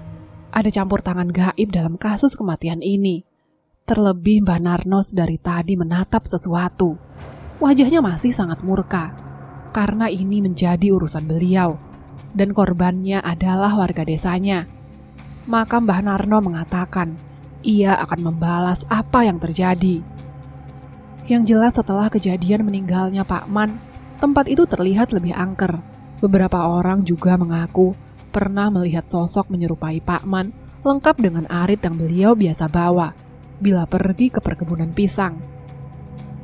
ada campur tangan gaib dalam kasus kematian ini. Terlebih Mbah Narno dari tadi menatap sesuatu. Wajahnya masih sangat murka, karena ini menjadi urusan beliau, dan korbannya adalah warga desanya. Maka Mbah Narno mengatakan, ia akan membalas apa yang terjadi. Yang jelas setelah kejadian meninggalnya Pak Man, tempat itu terlihat lebih angker. Beberapa orang juga mengaku pernah melihat sosok menyerupai Pak Man, lengkap dengan arit yang beliau biasa bawa bila pergi ke perkebunan pisang.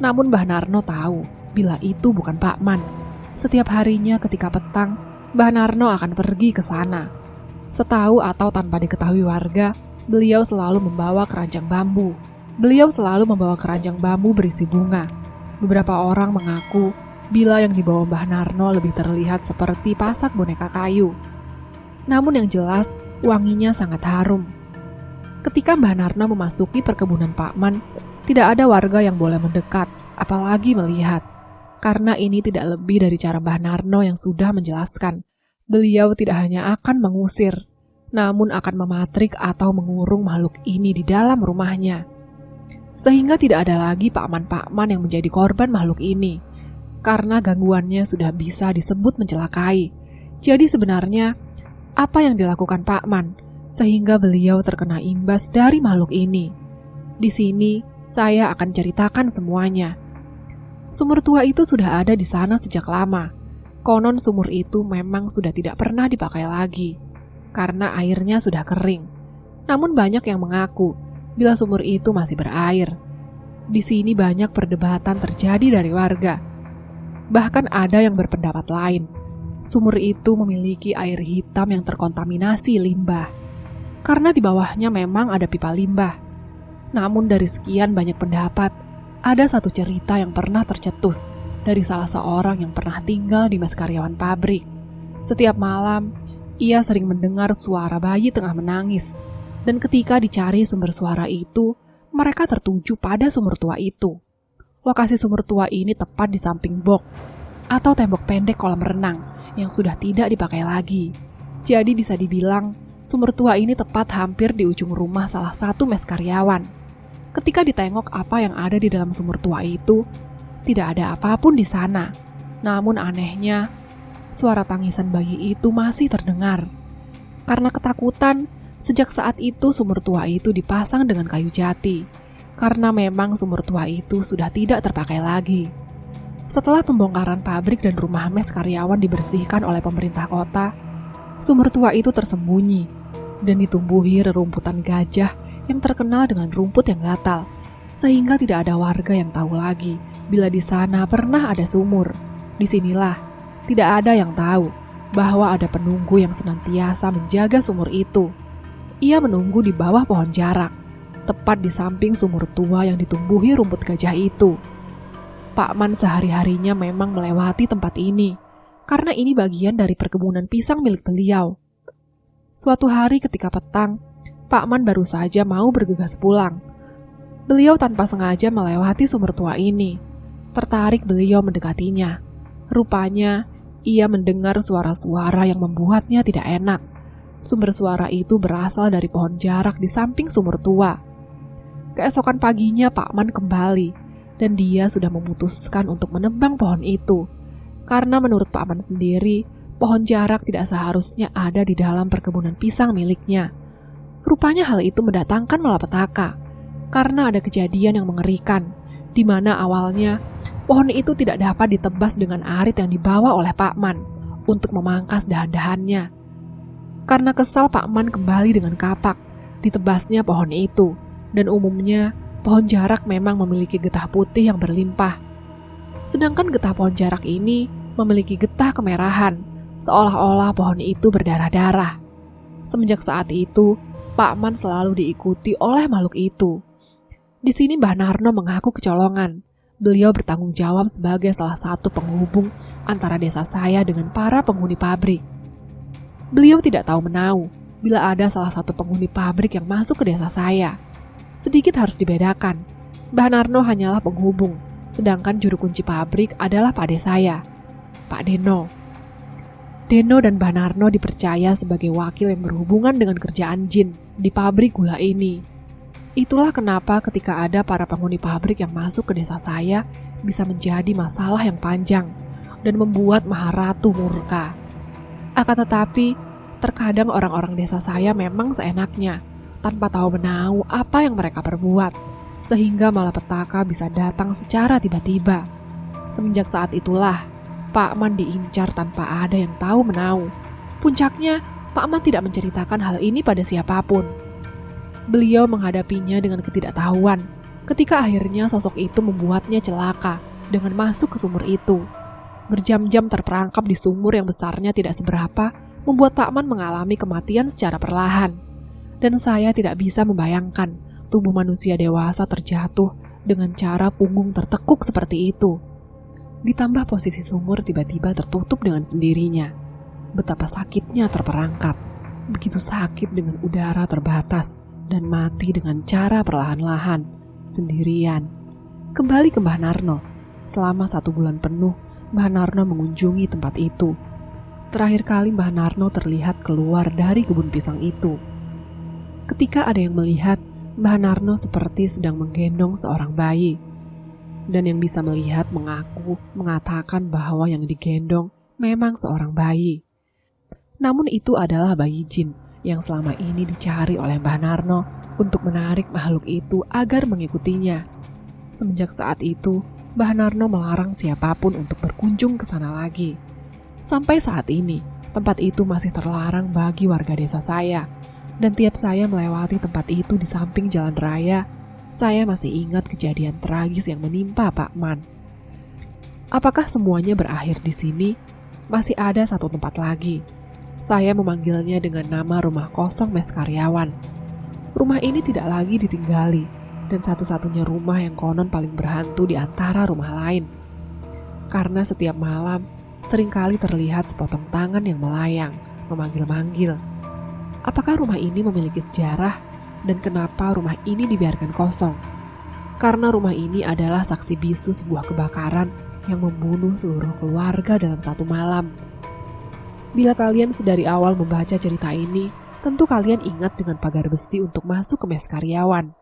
Namun Mbah Narno tahu bila itu bukan Pak Man. Setiap harinya ketika petang, Mbah Narno akan pergi ke sana. Setahu atau tanpa diketahui warga, beliau selalu membawa keranjang bambu. Beliau selalu membawa keranjang bambu berisi bunga. Beberapa orang mengaku bila yang dibawa Mbah Narno lebih terlihat seperti pasak boneka kayu. Namun yang jelas, wanginya sangat harum. Ketika Mbah Narno memasuki perkebunan Pak Man, tidak ada warga yang boleh mendekat, apalagi melihat. Karena ini tidak lebih dari cara Mbah Narno yang sudah menjelaskan. Beliau tidak hanya akan mengusir, namun akan mematrik atau mengurung makhluk ini di dalam rumahnya. Sehingga tidak ada lagi pakman-pakman yang menjadi korban makhluk ini, karena gangguannya sudah bisa disebut mencelakai. Jadi sebenarnya, apa yang dilakukan Pakman, sehingga beliau terkena imbas dari makhluk ini? Di sini, saya akan ceritakan semuanya. Sumur tua itu sudah ada di sana sejak lama. Konon sumur itu memang sudah tidak pernah dipakai lagi, karena airnya sudah kering. Namun banyak yang mengaku bila sumur itu masih berair. Di sini banyak perdebatan terjadi dari warga. Bahkan ada yang berpendapat lain. Sumur itu memiliki air hitam yang terkontaminasi limbah. Karena di bawahnya memang ada pipa limbah. Namun dari sekian banyak pendapat, ada satu cerita yang pernah tercetus dari salah seorang yang pernah tinggal di mes karyawan pabrik. Setiap malam, ia sering mendengar suara bayi tengah menangis. Dan ketika dicari sumber suara itu, mereka tertuju pada sumur tua itu. Lokasi sumur tua ini tepat di samping bok atau tembok pendek kolam renang yang sudah tidak dipakai lagi. Jadi bisa dibilang, sumur tua ini tepat hampir di ujung rumah salah satu mes karyawan. Ketika ditengok apa yang ada di dalam sumur tua itu, tidak ada apapun di sana. Namun anehnya, suara tangisan bayi itu masih terdengar. Karena ketakutan, sejak saat itu sumur tua itu dipasang dengan kayu jati. Karena memang sumur tua itu sudah tidak terpakai lagi. Setelah pembongkaran pabrik dan rumah mes karyawan dibersihkan oleh pemerintah kota, sumur tua itu tersembunyi dan ditumbuhi rerumputan gajah yang terkenal dengan rumput yang gatal, sehingga tidak ada warga yang tahu lagi bila di sana pernah ada sumur. Disinilah tidak ada yang tahu bahwa ada penunggu yang senantiasa menjaga sumur itu. Ia menunggu di bawah pohon jarak, tepat di samping sumur tua yang ditumbuhi rumput gajah itu. Pak Man sehari-harinya memang melewati tempat ini, karena ini bagian dari perkebunan pisang milik beliau. Suatu hari ketika petang, Pak Man baru saja mau bergegas pulang. Beliau tanpa sengaja melewati sumur tua ini. Tertarik beliau mendekatinya. Rupanya, ia mendengar suara-suara yang membuatnya tidak enak. Sumber suara itu berasal dari pohon jarak di samping sumur tua. Keesokan paginya Pak Man kembali, dan dia sudah memutuskan untuk menebang pohon itu. Karena menurut Pak Man sendiri, pohon jarak tidak seharusnya ada di dalam perkebunan pisang miliknya. Rupanya hal itu mendatangkan malapetaka, karena ada kejadian yang mengerikan, di mana awalnya pohon itu tidak dapat ditebas dengan arit yang dibawa oleh Pak Man untuk memangkas dahan-dahannya. Karena kesal, Pak Man kembali dengan kapak, ditebasnya pohon itu, dan umumnya pohon jarak memang memiliki getah putih yang berlimpah. Sedangkan getah pohon jarak ini memiliki getah kemerahan, seolah-olah pohon itu berdarah-darah. Semenjak saat itu, Pak Man selalu diikuti oleh makhluk itu. Di sini Mbah Narno mengaku kecolongan. Beliau bertanggung jawab sebagai salah satu penghubung antara desa saya dengan para penghuni pabrik. Beliau tidak tahu menau bila ada salah satu penghuni pabrik yang masuk ke desa saya. Sedikit harus dibedakan, Mbah Narno hanyalah penghubung, sedangkan juru kunci pabrik adalah Pak De saya, Pak Deno. Deno dan Mbah Narno dipercaya sebagai wakil yang berhubungan dengan kerjaan jin di pabrik gula ini. Itulah kenapa ketika ada para penghuni pabrik yang masuk ke desa saya bisa menjadi masalah yang panjang dan membuat Maharatu murka. Akan tetapi, terkadang orang-orang desa saya memang seenaknya, tanpa tahu menau apa yang mereka perbuat, sehingga malapetaka bisa datang secara tiba-tiba. Semenjak saat itulah, Pak Man diincar tanpa ada yang tahu menau. Puncaknya, Pak Man tidak menceritakan hal ini pada siapapun. Beliau menghadapinya dengan ketidaktahuan, ketika akhirnya sosok itu membuatnya celaka dengan masuk ke sumur itu. Berjam-jam terperangkap di sumur yang besarnya tidak seberapa, membuat Pak Man mengalami kematian secara perlahan. Dan saya tidak bisa membayangkan tubuh manusia dewasa terjatuh dengan cara punggung tertekuk seperti itu. Ditambah posisi sumur tiba-tiba tertutup dengan sendirinya. Betapa sakitnya terperangkap. Begitu sakit dengan udara terbatas dan mati dengan cara perlahan-lahan, sendirian. Kembali ke Mbah Narno. Selama 1 bulan penuh, Mbah Narno mengunjungi tempat itu. Terakhir kali Mbah Narno terlihat keluar dari kebun pisang itu. Ketika ada yang melihat, Mbah Narno seperti sedang menggendong seorang bayi. Dan yang bisa melihat mengatakan bahwa yang digendong memang seorang bayi. Namun itu adalah bayi jin yang selama ini dicari oleh Mbah Narno untuk menarik makhluk itu agar mengikutinya. Semenjak saat itu, Mbah Narno melarang siapapun untuk berkunjung ke sana lagi. Sampai saat ini, tempat itu masih terlarang bagi warga desa saya. Dan tiap saya melewati tempat itu di samping jalan raya, Saya masih ingat kejadian tragis yang menimpa Pak Man. Apakah semuanya berakhir di sini? Masih ada satu tempat lagi. Saya memanggilnya dengan nama rumah kosong mes karyawan. Rumah ini tidak lagi ditinggali, dan satu-satunya rumah yang konon paling berhantu di antara rumah lain. Karena setiap malam, seringkali terlihat sepotong tangan yang melayang, memanggil-manggil. Apakah rumah ini memiliki sejarah, dan kenapa rumah ini dibiarkan kosong? Karena rumah ini adalah saksi bisu sebuah kebakaran yang membunuh seluruh keluarga dalam satu malam. Bila kalian sedari awal membaca cerita ini, tentu kalian ingat dengan pagar besi untuk masuk ke mes karyawan.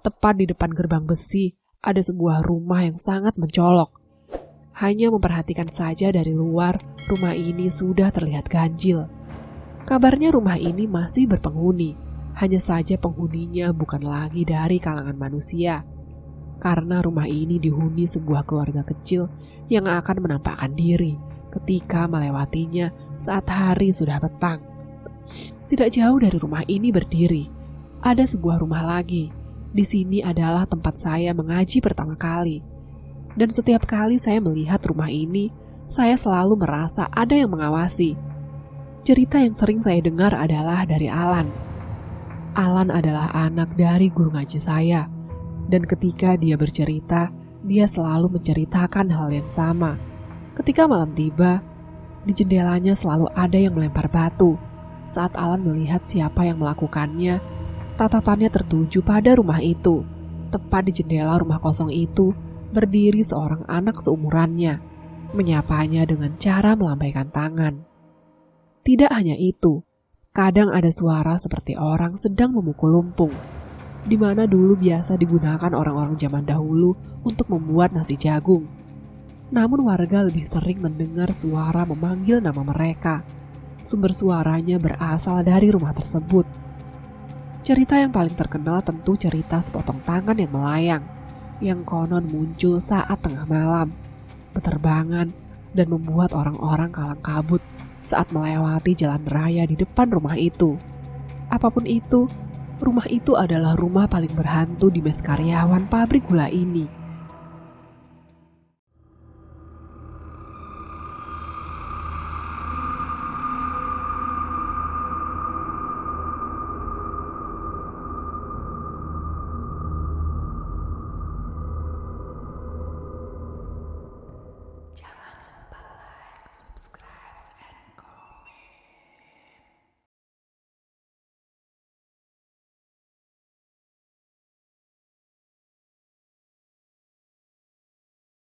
Tepat di depan gerbang besi, ada sebuah rumah yang sangat mencolok. Hanya memperhatikan saja dari luar, rumah ini sudah terlihat ganjil. Kabarnya rumah ini masih berpenghuni, hanya saja penghuninya bukan lagi dari kalangan manusia. Karena rumah ini dihuni sebuah keluarga kecil yang akan menampakkan diri ketika melewatinya saat hari sudah petang. Tidak jauh dari rumah ini berdiri, ada sebuah rumah lagi. Di sini adalah tempat saya mengaji pertama kali. Dan setiap kali saya melihat rumah ini, saya selalu merasa ada yang mengawasi. Cerita yang sering saya dengar adalah dari Alan. Alan adalah anak dari guru ngaji saya. Dan ketika dia bercerita, dia selalu menceritakan hal yang sama. Ketika malam tiba, di jendelanya selalu ada yang melempar batu. Saat Alan melihat siapa yang melakukannya, tatapannya tertuju pada rumah itu. Tepat di jendela rumah kosong itu, berdiri seorang anak seumurannya, menyapanya dengan cara melambaikan tangan. Tidak hanya itu, kadang ada suara seperti orang sedang memukul lumpung, di mana dulu biasa digunakan orang-orang zaman dahulu untuk membuat nasi jagung. Namun warga lebih sering mendengar suara memanggil nama mereka. Sumber suaranya berasal dari rumah tersebut. Cerita yang paling terkenal tentu cerita sepotong tangan yang melayang, yang konon muncul saat tengah malam, berterbangan, dan membuat orang-orang kalang kabut saat melewati jalan raya di depan rumah itu. Apapun itu, rumah itu adalah rumah paling berhantu di mes karyawan pabrik gula ini.